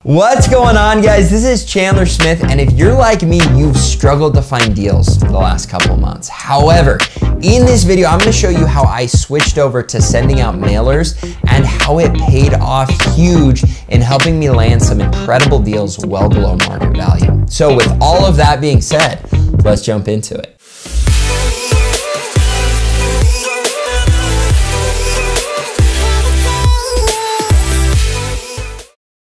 What's going on, guys? This is Chandler Smith, and if you're like me, you've struggled to find deals the last couple of months. However, in this video, I'm gonna show you how I switched over to sending out mailers and how it paid off huge in helping me land some incredible deals well below market value. So with all of that being said, let's jump into it.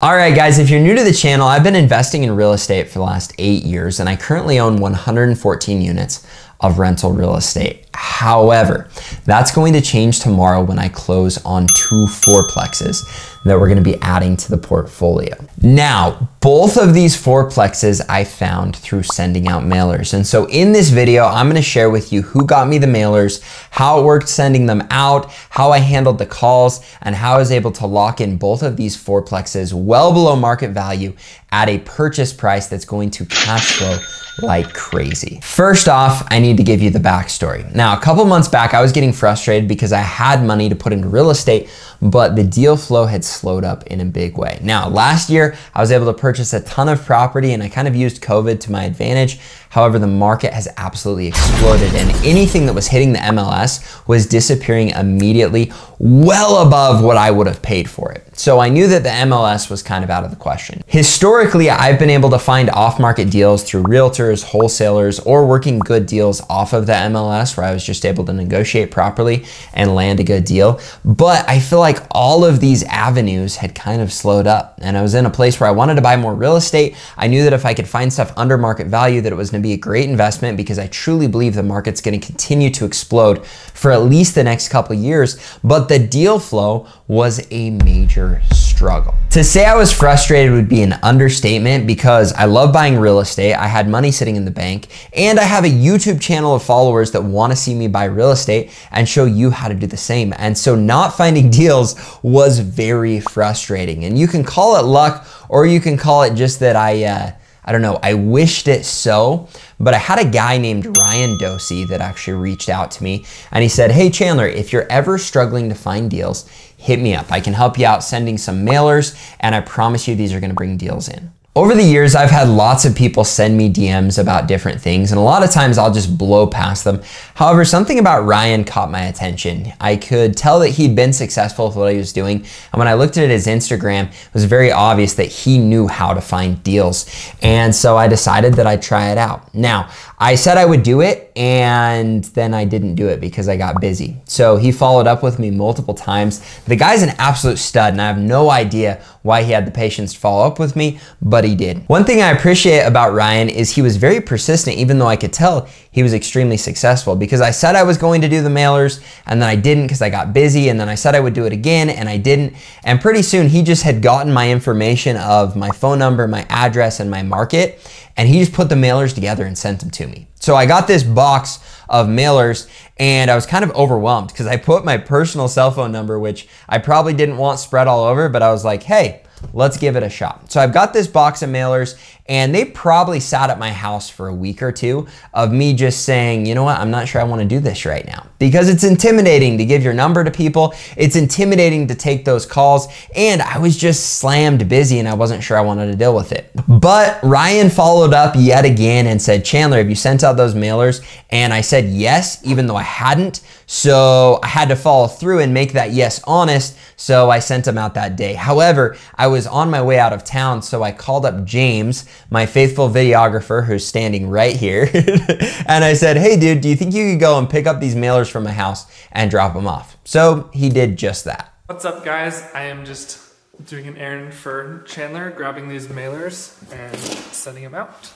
All right, guys, if you're new to the channel, I've been investing in real estate for the last 8 years, and I currently own 114 units of rental real estate. However, that's going to change tomorrow when I close on 2 fourplexes that we're gonna be adding to the portfolio. Now, both of these fourplexes I found through sending out mailers. And so in this video, I'm gonna share with you who got me the mailers, how it worked sending them out, how I handled the calls, and how I was able to lock in both of these fourplexes well below market value at a purchase price that's going to cash flow like crazy. First off, I need to give you the backstory. Now, a couple months back, I was getting frustrated because I had money to put into real estate, but the deal flow had slowed up in a big way. Now, last year, I was able to purchase a ton of property and I kind of used COVID to my advantage. However, the market has absolutely exploded and anything that was hitting the MLS was disappearing immediately, well above what I would have paid for it. So I knew that the MLS was kind of out of the question. Historically, I've been able to find off-market deals through realtors, wholesalers, or working good deals off of the MLS where I was just able to negotiate properly and land a good deal. But I feel like all of these avenues had kind of slowed up and I was in a place where I wanted to buy more real estate. I knew that if I could find stuff under market value, that it was gonna be a great investment because I truly believe the market's gonna continue to explode for at least the next couple of years. But the deal flow was a major struggle. To say I was frustrated would be an understatement because I love buying real estate. I had money sitting in the bank and I have a YouTube channel of followers that want to see me buy real estate and show you how to do the same. And so not finding deals was very frustrating. And you can call it luck or you can call it just that I don't know, I wished it so, but I had a guy named Ryan Dosey that actually reached out to me and he said, hey Chandler, if you're ever struggling to find deals, hit me up. I can help you out sending some mailers and I promise you these are gonna bring deals in. Over the years, I've had lots of people send me DMs about different things and a lot of times I'll just blow past them. However, something about Ryan caught my attention. I could tell that he'd been successful with what he was doing. And when I looked at his Instagram, it was very obvious that he knew how to find deals. And so I decided that I'd try it out. Now, I said I would do it and then I didn't do it because I got busy. So he followed up with me multiple times. The guy's an absolute stud and I have no idea why he had the patience to follow up with me, but he did. One thing I appreciate about Ryan is he was very persistent, even though I could tell he was extremely successful because I said I was going to do the mailers and then I didn't because I got busy and then I said I would do it again and I didn't. And pretty soon he just had gotten my information of my phone number, my address, and my market, and he just put the mailers together and sent them to me. So I got this box of mailers and I was kind of overwhelmed because I put my personal cell phone number, which I probably didn't want spread all over, but I was like, hey, let's give it a shot. So I've got this box of mailers and they probably sat at my house for a week or two of me just saying, you know what, I'm not sure I want to do this right now because it's intimidating to give your number to people. It's intimidating to take those calls and I was just slammed busy and I wasn't sure I wanted to deal with it. But Ryan followed up yet again and said, Chandler, have you sent out those mailers? And I said yes, even though I hadn't. So I had to follow through and make that yes honest. So I sent them out that day. However, I was on my way out of town, so I called up James, my faithful videographer who's standing right here. And I said, hey dude, do you think you could go and pick up these mailers from my house and drop them off? So he did just that. What's up guys? I am just doing an errand for Chandler, grabbing these mailers and sending them out.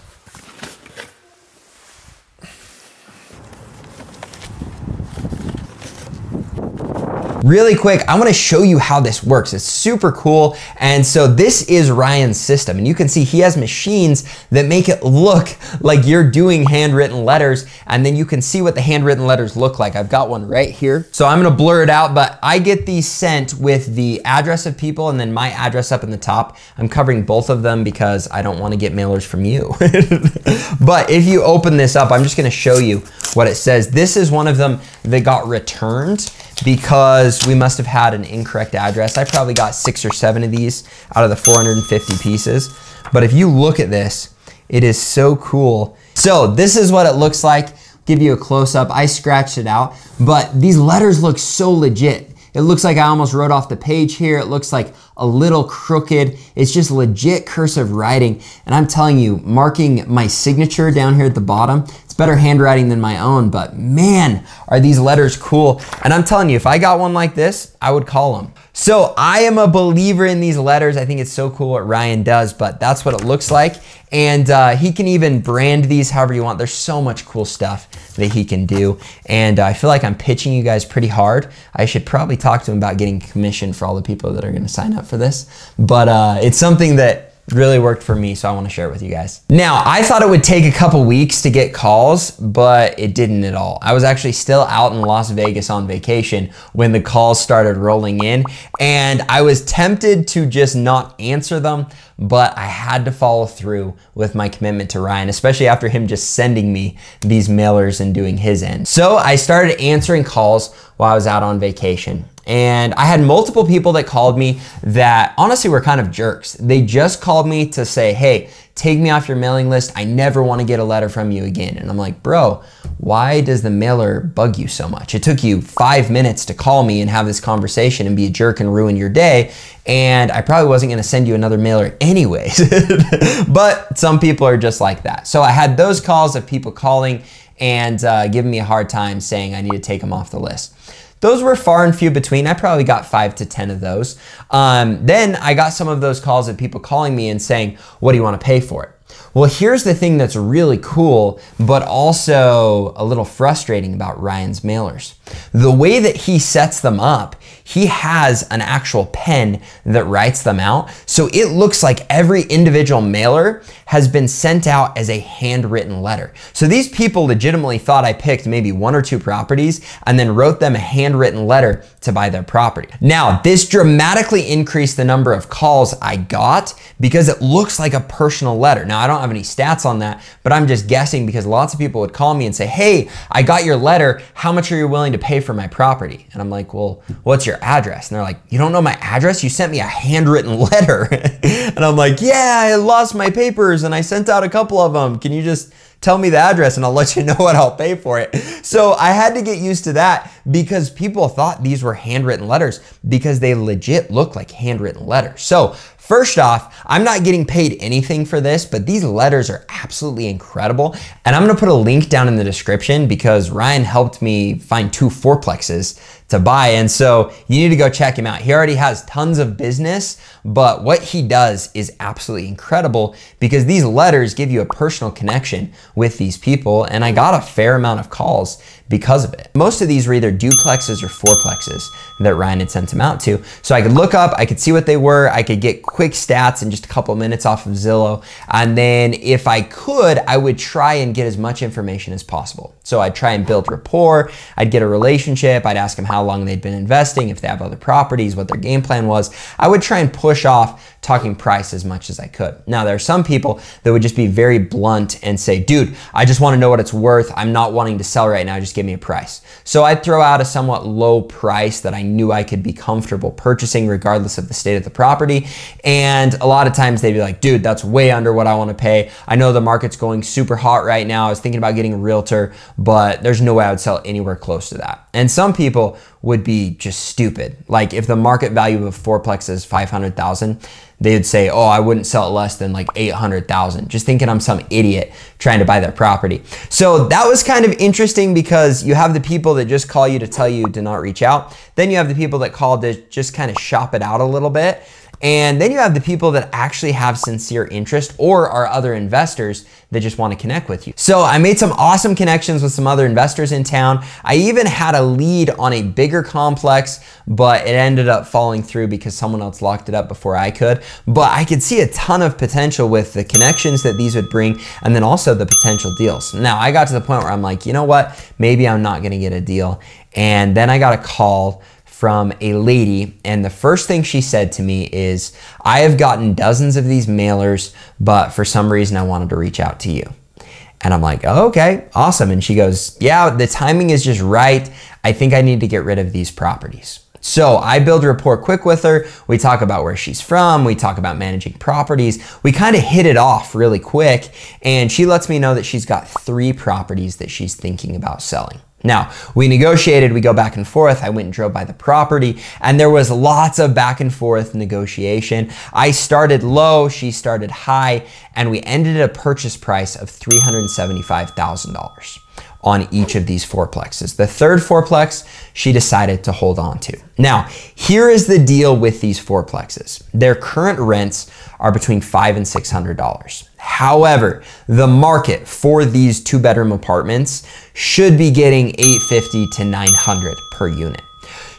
Really quick, I wanna show you how this works. It's super cool. And so this is Ryan's system. And you can see he has machines that make it look like you're doing handwritten letters. And then you can see what the handwritten letters look like. I've got one right here. So I'm gonna blur it out, but I get these sent with the address of people and then my address up in the top. I'm covering both of them because I don't wanna get mailers from you. But if you open this up, I'm just gonna show you what it says. This is one of them that got returned because because we must have had an incorrect address. I probably got 6 or 7 of these out of the 450 pieces. But if you look at this, it is so cool. So this is what it looks like. Give you a close-up. I scratched it out, but these letters look so legit. It looks like I almost wrote off the page here. It looks like a little crooked. It's just legit cursive writing. And I'm telling you, marking my signature down here at the bottom, it's better handwriting than my own, but man, are these letters cool. And I'm telling you, if I got one like this, I would call them. So I am a believer in these letters. I think it's so cool what Ryan does, but that's what it looks like. And he can even brand these however you want. There's so much cool stuff that he can do. And I feel like I'm pitching you guys pretty hard. I should probably talk to him about getting commission for all the people that are gonna sign up for this. But it's something that really worked for me, so I want to share it with you guys. Now, I thought it would take a couple weeks to get calls, but it didn't at all. I was actually still out in Las Vegas on vacation when the calls started rolling in, and I was tempted to just not answer them, but I had to follow through with my commitment to Ryan, especially after him just sending me these mailers and doing his end. So I started answering calls while I was out on vacation. And I had multiple people that called me that honestly were kind of jerks. They just called me to say, hey, take me off your mailing list. I never want to get a letter from you again. And I'm like, bro, why does the mailer bug you so much? It took you 5 minutes to call me and have this conversation and be a jerk and ruin your day. And I probably wasn't going to send you another mailer anyways. But some people are just like that. So I had those calls of people calling and giving me a hard time saying I need to take them off the list. Those were far and few between. I probably got 5 to 10 of those. Then I got some of those calls of people calling me and saying, what do you want to pay for it? Well, here's the thing that's really cool, but also a little frustrating about Ryan's mailers. The way that he sets them up, he has an actual pen that writes them out. So it looks like every individual mailer has been sent out as a handwritten letter. So these people legitimately thought I picked maybe 1 or 2 properties and then wrote them a handwritten letter to buy their property. Now, this dramatically increased the number of calls I got because it looks like a personal letter. Now, I don't have any stats on that, but I'm just guessing because lots of people would call me and say, hey, I got your letter. How much are you willing to pay for my property? And I'm like, well, what's your address? And they're like, you don't know my address? You sent me a handwritten letter. And I'm like, yeah, I lost my papers and I sent out a couple of them. Can you just tell me the address and I'll let you know what I'll pay for it? So I had to get used to that because people thought these were handwritten letters because they legit look like handwritten letters. So first off, I'm not getting paid anything for this, but these letters are absolutely incredible. And I'm gonna put a link down in the description because Ryan helped me find 2 fourplexes to buy. And so you need to go check him out. He already has tons of business, but what he does is absolutely incredible because these letters give you a personal connection with these people. And I got a fair amount of calls because of it. Most of these were either duplexes or fourplexes that Ryan had sent them out to. So I could look up, I could see what they were, I could get quick stats in just a couple of minutes off of Zillow. And then if I could, I would try and get as much information as possible. So I'd try and build rapport, I'd get a relationship, I'd ask them how long they'd been investing, if they have other properties, what their game plan was. I would try and push off talking price as much as I could. Now, there are some people that would just be very blunt and say, dude, I just want to know what it's worth. I'm not wanting to sell right now. Just give me a price. So I'd throw out a somewhat low price that I knew I could be comfortable purchasing regardless of the state of the property. And a lot of times they'd be like, dude, that's way under what I want to pay. I know the market's going super hot right now. I was thinking about getting a realtor, but there's no way I would sell anywhere close to that. And some people would be just stupid. Like if the market value of a fourplex is 500,000, they would say, oh, I wouldn't sell it less than like 800,000, just thinking I'm some idiot trying to buy their property. So that was kind of interesting because you have the people that just call you to tell you to not reach out. Then you have the people that call to just kind of shop it out a little bit. And then you have the people that actually have sincere interest or are other investors that just want to connect with you. So I made some awesome connections with some other investors in town. I even had a lead on a bigger complex, but it ended up falling through because someone else locked it up before I could. But I could see a ton of potential with the connections that these would bring and then also the potential deals. Now I got to the point where I'm like, you know what? Maybe I'm not going to get a deal. And then I got a call from a lady, and the first thing she said to me is, I have gotten dozens of these mailers, but for some reason I wanted to reach out to you. And I'm like, oh, okay, awesome. And she goes, yeah, the timing is just right. I think I need to get rid of these properties. So I build rapport quick with her. We talk about where she's from. We talk about managing properties. We kind of hit it off really quick. And she lets me know that she's got 3 properties that she's thinking about selling. Now, we negotiated, we go back and forth. I went and drove by the property, and there was lots of back and forth negotiation. I started low, she started high, and we ended at a purchase price of $375,000 on each of these fourplexes. The third fourplex, she decided to hold on to. Now, here is the deal with these fourplexes. Their current rents are between $500 and $600. However, the market for these 2-bedroom apartments should be getting $850 to $900 per unit.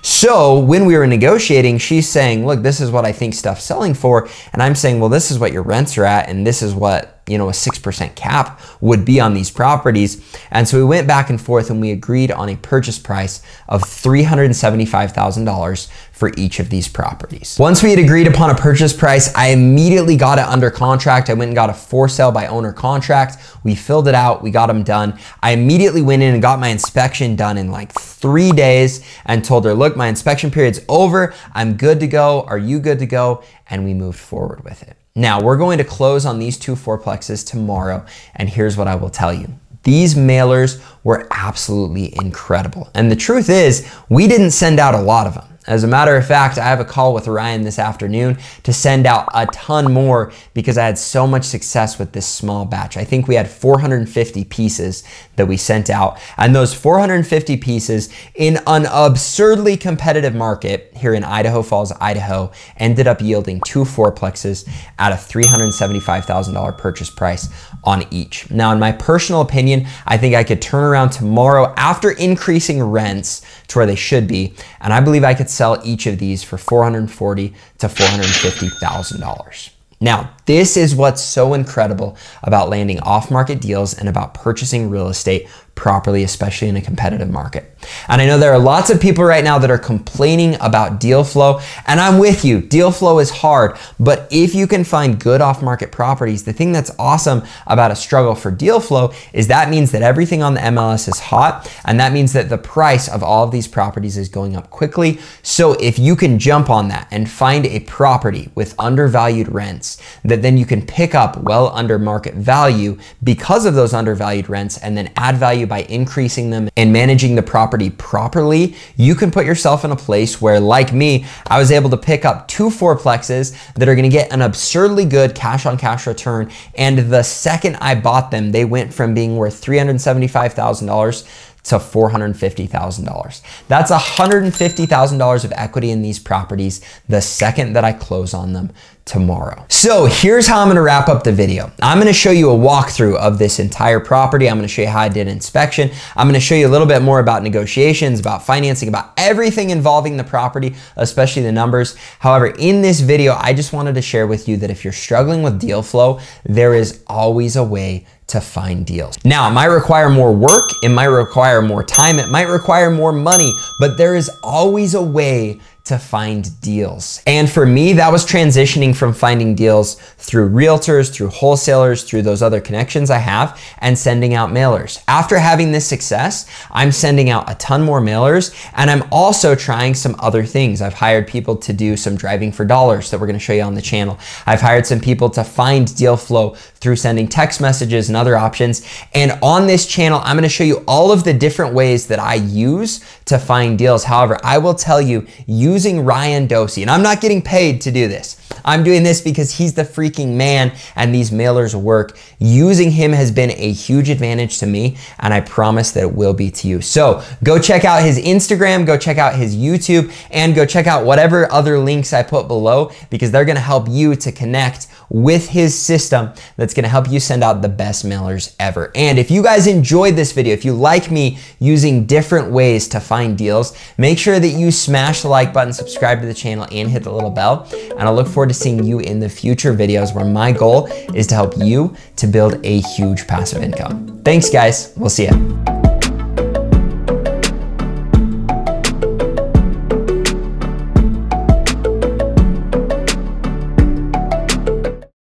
So when we were negotiating, she's saying, look, this is what I think stuff's selling for. And I'm saying, well, this is what your rents are at. And this is what, a 6% cap would be on these properties. And so we went back and forth and we agreed on a purchase price of $375,000 for each of these properties. Once we had agreed upon a purchase price, I immediately got it under contract. I went and got a for sale by owner contract. We filled it out, we got them done. I immediately went in and got my inspection done in like 3 days and told her, look, my inspection period's over. I'm good to go. Are you good to go? And we moved forward with it. Now, we're going to close on these 2 fourplexes tomorrow, and here's what I will tell you. These mailers were absolutely incredible. And the truth is, we didn't send out a lot of them. As a matter of fact, I have a call with Ryan this afternoon to send out a ton more because I had so much success with this small batch. I think we had 450 pieces that we sent out, and those 450 pieces in an absurdly competitive market here in Idaho Falls, Idaho, ended up yielding 2 fourplexes at a $375,000 purchase price on each. Now, in my personal opinion, I think I could turn around tomorrow after increasing rents to where they should be, and I believe I could sell each of these for $440,000 to $450,000. Now, this is what's so incredible about landing off-market deals and about purchasing real estate properly, especially in a competitive market. And I know there are lots of people right now that are complaining about deal flow, and I'm with you. Deal flow is hard, but if you can find good off-market properties, the thing that's awesome about a struggle for deal flow is that means that everything on the MLS is hot, and that means that the price of all of these properties is going up quickly. So if you can jump on that and find a property with undervalued rents that then you can pick up well under market value because of those undervalued rents, and then add value by increasing them and managing the property properly, you can put yourself in a place where, like me, I was able to pick up 2 fourplexes that are gonna get an absurdly good cash on cash return. And the second I bought them, they went from being worth $375,000 to $450,000. That's $150,000 of equity in these properties the second that I close on them tomorrow. So here's how I'm gonna wrap up the video. I'm gonna show you a walkthrough of this entire property. I'm gonna show you how I did inspection. I'm gonna show you a little bit more about negotiations, about financing, about everything involving the property, especially the numbers. However, in this video, I just wanted to share with you that if you're struggling with deal flow, there is always a way to find deals. Now, it might require more work, it might require more time, it might require more money, but there is always a way to find deals. And for me, that was transitioning from finding deals through realtors, through wholesalers, through those other connections I have, and sending out mailers. After having this success, I'm sending out a ton more mailers, and I'm also trying some other things. I've hired people to do some driving for dollars that we're gonna show you on the channel. I've hired some people to find deal flow through sending text messages and other options. And on this channel, I'm gonna show you all of the different ways that I use to find deals. However, I will tell you, using Ryan Dosey, and I'm not getting paid to do this. I'm doing this because he's the freaking man and these mailers work. Using him has been a huge advantage to me, and I promise that it will be to you. So go check out his Instagram, go check out his YouTube, and go check out whatever other links I put below, because they're gonna help you to connect with his system that's gonna help you send out the best mailers ever. And if you guys enjoyed this video, if you like me using different ways to find deals, make sure that you smash the like button, subscribe to the channel, and hit the little bell. And I look forward to seeing you in the future videos where my goal is to help you to build a huge passive income. Thanks, guys. We'll see ya.